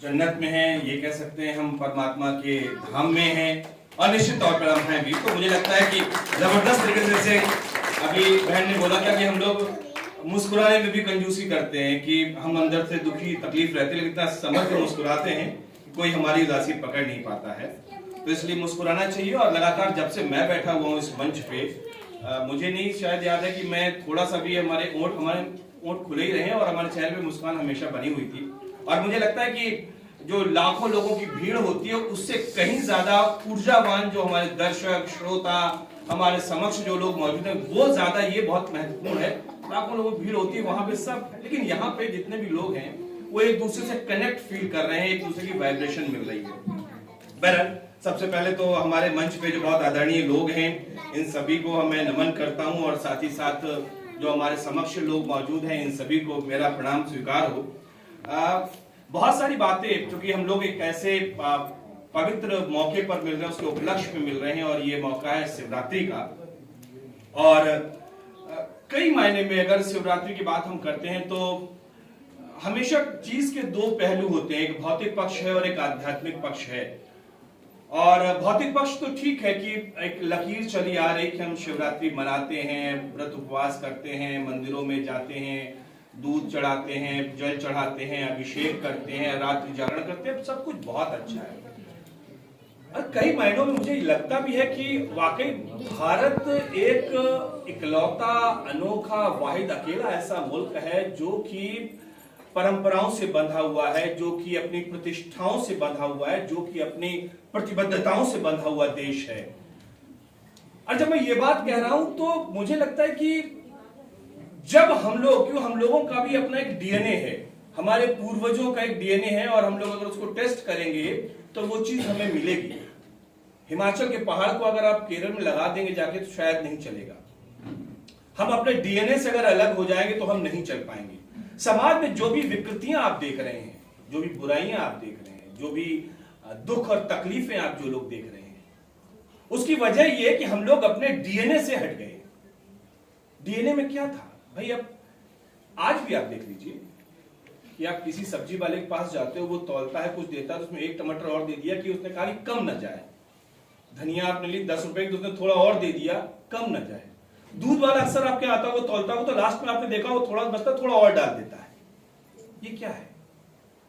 जन्नत में हैं, ये कह सकते हैं हम परमात्मा के धाम में हैं, और निश्चित तौर पर हम हैं भी। तो मुझे लगता है कि जबरदस्त तरीके से अभी बहन ने बोला था कि हम लोग मुस्कुराने में भी कंजूसी करते हैं, कि हम अंदर से दुखी तकलीफ रहते हैं लेकिन इतना समझ के मुस्कुराते हैं कि कोई हमारी उदासी पकड़ नहीं पाता है। तो इसलिए मुस्कुराना चाहिए। और लगातार जब से मैं बैठा हुआ हूँ इस मंच पे, मुझे नहीं शायद याद है कि मैं थोड़ा सा भी हमारे ओंठ खुले ही रहे और हमारे चेहरे पे मुस्कान हमेशा बनी हुई थी। और मुझे लगता है कि जो लाखों लोगों की भीड़ होती है उससे कहीं ज्यादा ऊर्जावान जो हमारे दर्शक श्रोता हमारे समक्ष जो लोग मौजूद हैं वो ज्यादा, ये बहुत महत्वपूर्ण है। लाखों लोगों की भीड़ होती है वहां पे सब, लेकिन यहाँ पे जितने भी लोग हैं वो एक दूसरे से कनेक्ट फील कर रहे हैं, एक दूसरे की वाइब्रेशन मिल रही है। बहरहाल सबसे पहले तो हमारे मंच पे जो बहुत आदरणीय लोग हैं इन सभी को मैं नमन करता हूं, और साथ ही साथ जो हमारे समक्ष लोग मौजूद हैं इन सभी को मेरा प्रणाम स्वीकार हो। बहुत सारी बातें, क्योंकि हम लोग एक ऐसे पवित्र मौके पर मिल रहे हैं, उसके उपलक्ष्य में मिल रहे हैं, और ये मौका है शिवरात्रि का। और कई मायने में अगर शिवरात्रि की बात हम करते हैं तो हमेशा चीज के दो पहलू होते हैं, एक भौतिक पक्ष है और एक आध्यात्मिक पक्ष है। और भौतिक पक्ष तो ठीक है कि एक लकीर चली आ रही कि हम शिवरात्रि मनाते हैं, व्रत उपवास करते हैं, मंदिरों में जाते हैं, दूध चढ़ाते हैं, जल चढ़ाते हैं, अभिषेक करते हैं, रात्रि जागरण करते हैं, सब कुछ बहुत अच्छा है। और कई मायनों में मुझे लगता भी है कि वाकई भारत एक इकलौता अनोखा वाहिद अकेला ऐसा मुल्क है जो कि परंपराओं से बंधा हुआ है, जो कि अपनी प्रतिष्ठाओं से बंधा हुआ है, जो कि अपनी प्रतिबद्धताओं से बंधा हुआ देश है। और जब मैं ये बात कह रहा हूं तो मुझे लगता है कि जब हम लोगों का भी अपना एक डीएनए है, हमारे पूर्वजों का एक डीएनए है, और हम लोग अगर उसको टेस्ट करेंगे तो वो चीज हमें मिलेगी। हिमाचल के पहाड़ को अगर आप केरल में लगा देंगे जाके तो शायद नहीं चलेगा। हम अपने डीएनए से अगर अलग हो जाएंगे तो हम नहीं चल पाएंगे। समाज में जो भी विकृतियां आप देख रहे हैं, जो भी बुराइयां आप देख रहे हैं, जो भी दुख और तकलीफें आप जो लोग देख रहे हैं, उसकी वजह यह कि हम लोग अपने डीएनए से हट गए। डीएनए में क्या था भाई? अब आज भी आप देख लीजिए कि आप किसी सब्जी वाले के पास जाते हो, वो तौलता है, कुछ देता है, उसमें एक टमाटर और दे दिया कि उसने कहा कि कम न जाए। धनिया आपने ली 10 रुपए की, उसने थोड़ा और दे दिया, कम न जाए। दूध वाला अक्सर आपके आता है, वो तौलता है, तो लास्ट में आपने देखा वो थोड़ा बचता, थोड़ा और डाल देता है। ये क्या है?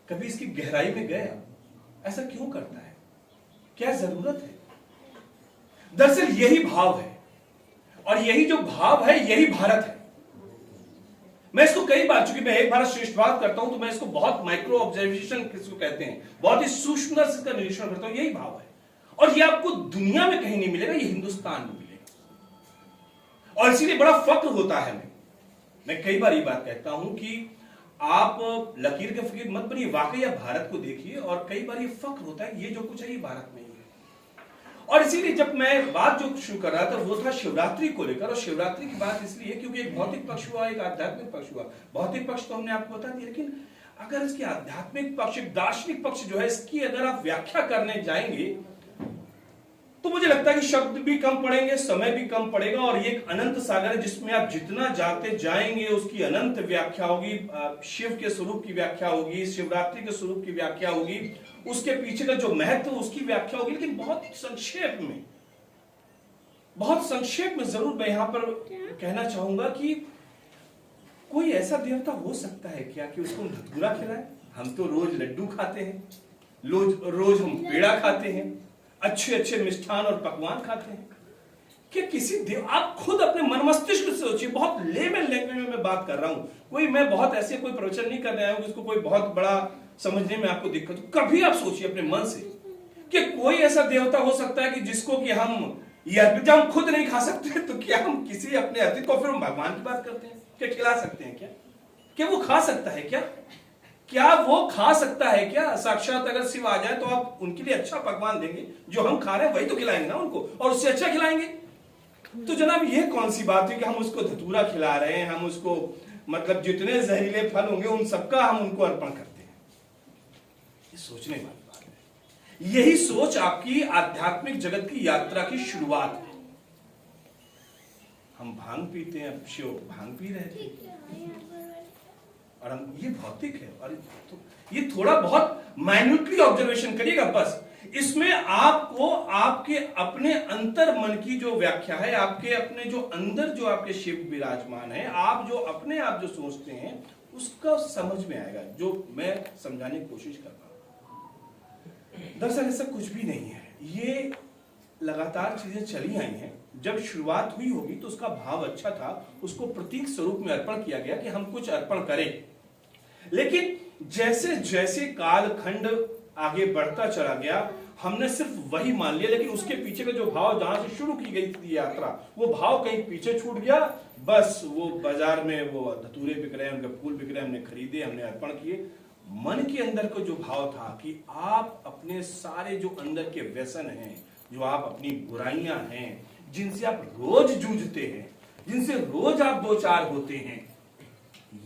कभी इसकी गहराई में गए आप? ऐसा क्यों करता है? क्या जरूरत है? दरअसल यही भाव है, और यही जो भाव है यही भारत है। मैं इसको कई बार, चूंकि मैं एक भारत श्रेष्ठ भारत करता हूं, तो मैं इसको बहुत माइक्रो ऑब्जर्वेशन किसको कहते हैं, बहुत ही सूक्ष्म से इसका निरीक्षण करता हूं। यही भाव है, और ये आपको दुनिया में कहीं नहीं मिलेगा, ये हिंदुस्तान में मिलेगा। और इसीलिए बड़ा फक्र होता है। मैं कई बार ये बात कहता हूं कि आप लकीर के फकीर मत बनिए, वाकई आप भारत को देखिए, और कई बार ये फक्र होता है ये जो कुछ है ये भारत में ही है। और इसीलिए जब मैं बात जो शुरू कर रहा था वो था शिवरात्रि को लेकर, और शिवरात्रि की बात इसलिए क्योंकि एक भौतिक पक्ष हुआ, एक आध्यात्मिक पक्ष हुआ। भौतिक पक्ष तो हमने आपको बता दिया, लेकिन अगर इसके आध्यात्मिक पक्ष, दार्शनिक पक्ष जो है, इसकी अगर आप व्याख्या करने जाएंगे तो मुझे लगता है कि शब्द भी कम पड़ेंगे, समय भी कम पड़ेगा, और ये एक अनंत सागर है जिसमें आप जितना जाते जाएंगे उसकी अनंत व्याख्या होगी। शिव के स्वरूप की व्याख्या होगी, शिवरात्रि के स्वरूप की व्याख्या होगी, उसके पीछे का जो महत्व उसकी व्याख्या होगी। लेकिन बहुत संक्षेप में जरूर मैं यहां पर कहना चाहूंगा कि कोई ऐसा देवता हो सकता है क्या कि उसको धतूरा खिलाए? हम तो रोज लड्डू खाते हैं, रोज हम पेड़ा खाते हैं, अच्छे अच्छे मिष्ठान और पकवान खाते हैं। कि किसी देव, आप खुद अपने मन मस्तिष्क से सोचिए, बहुत लेमन लैंग्वेज में मैं बात कर रहा हूं, मैं बहुत ऐसे कोई प्रवचन नहीं कर रहा हूं जिसको कोई बहुत बड़ा समझने में आपको दिक्कत हो। कभी आप सोचिए अपने मन से कि कोई ऐसा देवता हो सकता है कि जिसको कि हम ये अर्पित, जब हम खुद नहीं खा सकते तो क्या हम किसी अपने अतिथि को, फिर हम भगवान की बात करते हैं, क्या खिला सकते हैं? क्या वो खा सकता है? क्या वो खा सकता है? क्या साक्षात अगर शिव आ जाए तो आप उनके लिए अच्छा पकवान देंगे? जो हम खा रहे हैं वही तो खिलाएंगे ना उनको, और उससे अच्छा खिलाएंगे। तो जनाब ये कौन सी बात है कि हम उसको धतूरा खिला रहे हैं, हम उसको मतलब जितने जहरीले फल होंगे उन सबका हम उनको अर्पण करते हैं? ये सोचने वाली बात है। यही सोच आपकी आध्यात्मिक जगत की यात्रा की शुरुआत है। हम भांग पीते हैं, अब शिव भांग पी रहे थे, और हम ये भौतिक है, और तो ये थोड़ा बहुत माइन्यूटली ऑब्जर्वेशन करिएगा बस। इसमें आपको आपके अपने अंतर मन की जो व्याख्या है, आपके अपने जो अंदर जो आपके शिव विराजमान है, आप जो अपने आप जो सोचते हैं उसका समझ में आएगा, जो मैं समझाने की कोशिश कर रहा हूं। दरअसल ऐसा कुछ भी नहीं है, ये लगातार चीजें चली आई हैं। जब शुरुआत हुई होगी तो उसका भाव अच्छा था, उसको प्रतीक स्वरूप में अर्पण किया गया कि हम कुछ अर्पण करें। लेकिन जैसे जैसे कालखंड आगे बढ़ता चला गया, हमने सिर्फ वही मान लिया, लेकिन उसके पीछे का जो भाव, जहां से शुरू की गई थी यात्रा, वो भाव कहीं पीछे छूट गया। बस वो बाजार में वो धतूरे बिक रहे हैं, उनके फूल बिक रहे हैं, हमने खरीदे, हमने अर्पण किए। मन के अंदर का जो भाव था कि आप अपने सारे जो अंदर के व्यसन हैं, जो आप अपनी बुराइयां हैं, जिनसे आप रोज जूझते हैं, जिनसे रोज आप दो चार होते हैं,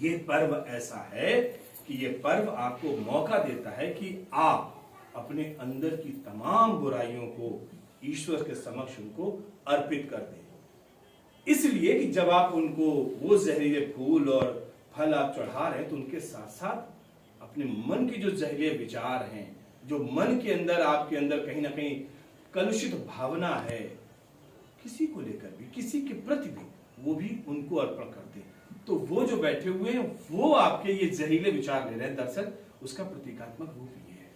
ये पर्व ऐसा है कि ये पर्व आपको मौका देता है कि आप अपने अंदर की तमाम बुराइयों को ईश्वर के समक्ष उनको अर्पित कर दें। इसलिए कि जब आप उनको वो जहरीले फूल और फल आप चढ़ा रहे हैं, तो उनके साथ साथ अपने मन के जो जहरीले विचार हैं, जो मन के अंदर आपके अंदर कहीं ना कहीं कलुषित भावना है, किसी को लेकर भी, किसी के प्रति भी, वो भी उनको अर्पण कर दें। तो वो जो बैठे हुए हैं, वो आपके ये जहरीले विचार ले रहे हैं। दरअसल उसका प्रतीकात्मक रूप ये है।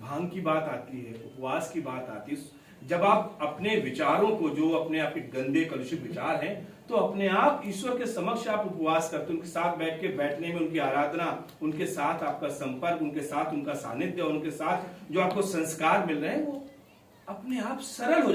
भांग की बात आती है, उपवास की बात आती है। जब आप अपने विचारों को, जो अपने आपके गंदे कलुषित विचार हैं, तो अपने आप ईश्वर के समक्ष आप उपवास करते, उनके साथ बैठ के बैठने में उनकी आराधना, उनके साथ आपका संपर्क, उनके साथ उनका सानिध्य, उनके साथ जो आपको संस्कार मिल रहे हैं, वो अपने आप सरल हो